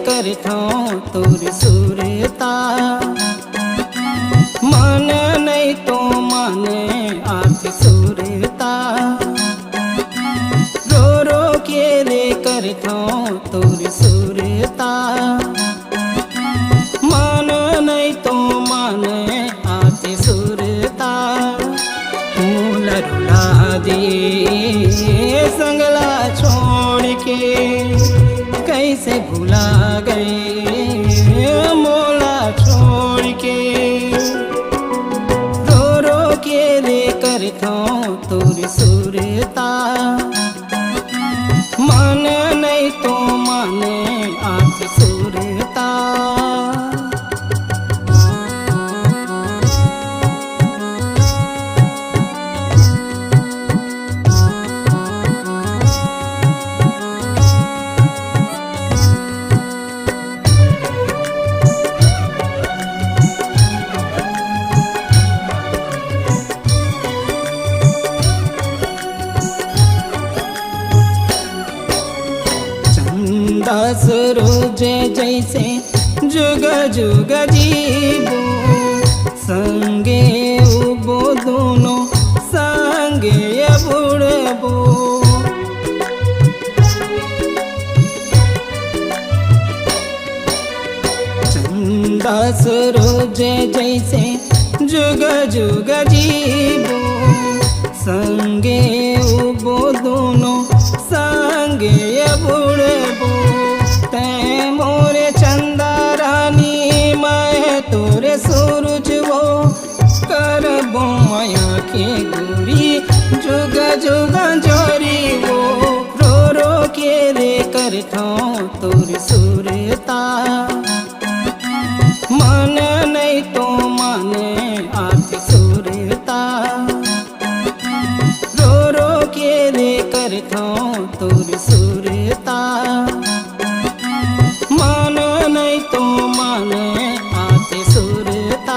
कर ठो तोर सुरता। मन नहीं तो माने आठ सुरता। रो रो के रे कर ठो तोर सुरता। मन नहीं तो माने आठ सुरता। मूल रुला दे संगला छोड़ के कैसे भुला गए मोला छोड़ के। रो रो के रे कर ठो तोर सुरता। मन नहीं तो माने आठ सुरता। सूरज जैसे जुग जुग जीवो। संगे उबो दोनों संगे बुड़बो। चंदा सूरज जैसे जुग जुग जीवो। संगे उबो दोनों संगे बुड़बो। तै मोरे चंदा रानी मैं तोरे सूरज वो। करबो माया के गोरी जुग जुग जोरी वो। रो रो के रे कर ठो तोर सुरता। मन नहीं तो माने आठ सुरता। रो रो के रे कर ठो तोर सुरता। मन नहीं तो माने आठ सुरता।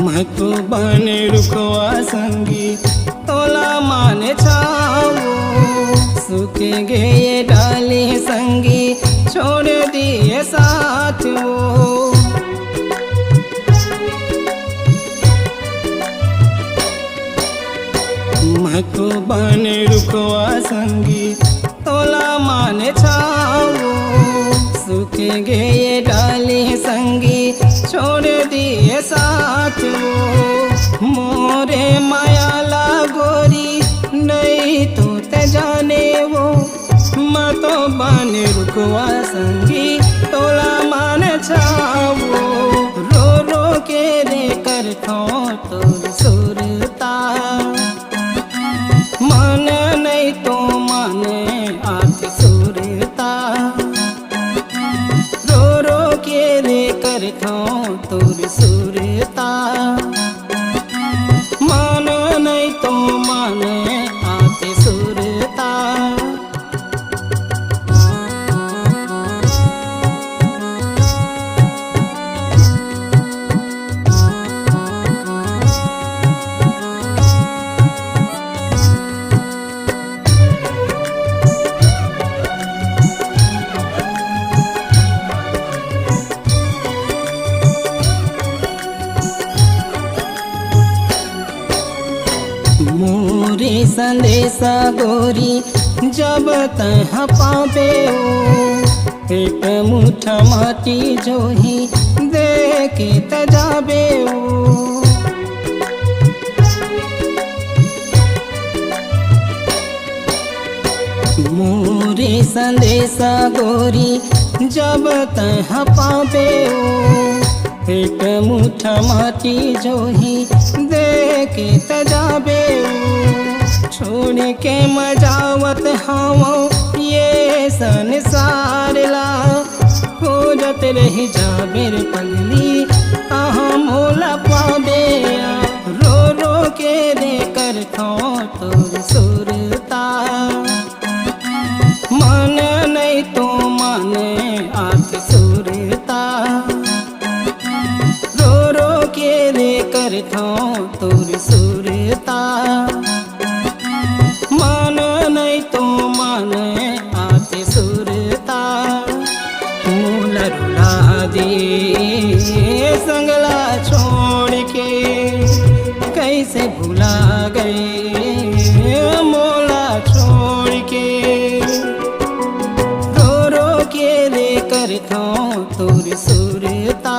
मको बने रुकवा संगी तोला माने छाओ। सूखे गए डाले संगी छोड़ दिए साथ वो। मको बने रुकवा संगी तोला माने छाओ। सूखे गए डाले संगी छोड़ दिए साथ वो। मोरे माया लागोरी नहीं तो ते जाने वो। मैं तो बने रुकवा संगी तोला मान छाओ। रो रो के रे कर ठो तोर सुरता। मन नहीं तो माने आठ सुरता। रो रो के रे कर ठो तोर सुरता। मन नहीं तो माने आठ सुरता। मोरे संदेशा गोरी जब तह पावे ओ। एक मुठा माटी जो ही दे के तजाबे ओ। मोरे संदेशा गोरी जब तह पावे ओ। एक मुठा माटी जो ही दे के तजाबे ओ। छोड़ के मजावत हवो ये संसार ला। खोजत रही जाबेर पगली अहम थो तोर सुरता मन नहीं तो मन आख सुरता रो रो के ले कर थो तोर सुरता मन नहीं तो मन आख सुरता मूल रुला दे संगला छोड़ के कैसे भुला गए मोला छोड़ के रो रो के ले कर थो तोर सुरता।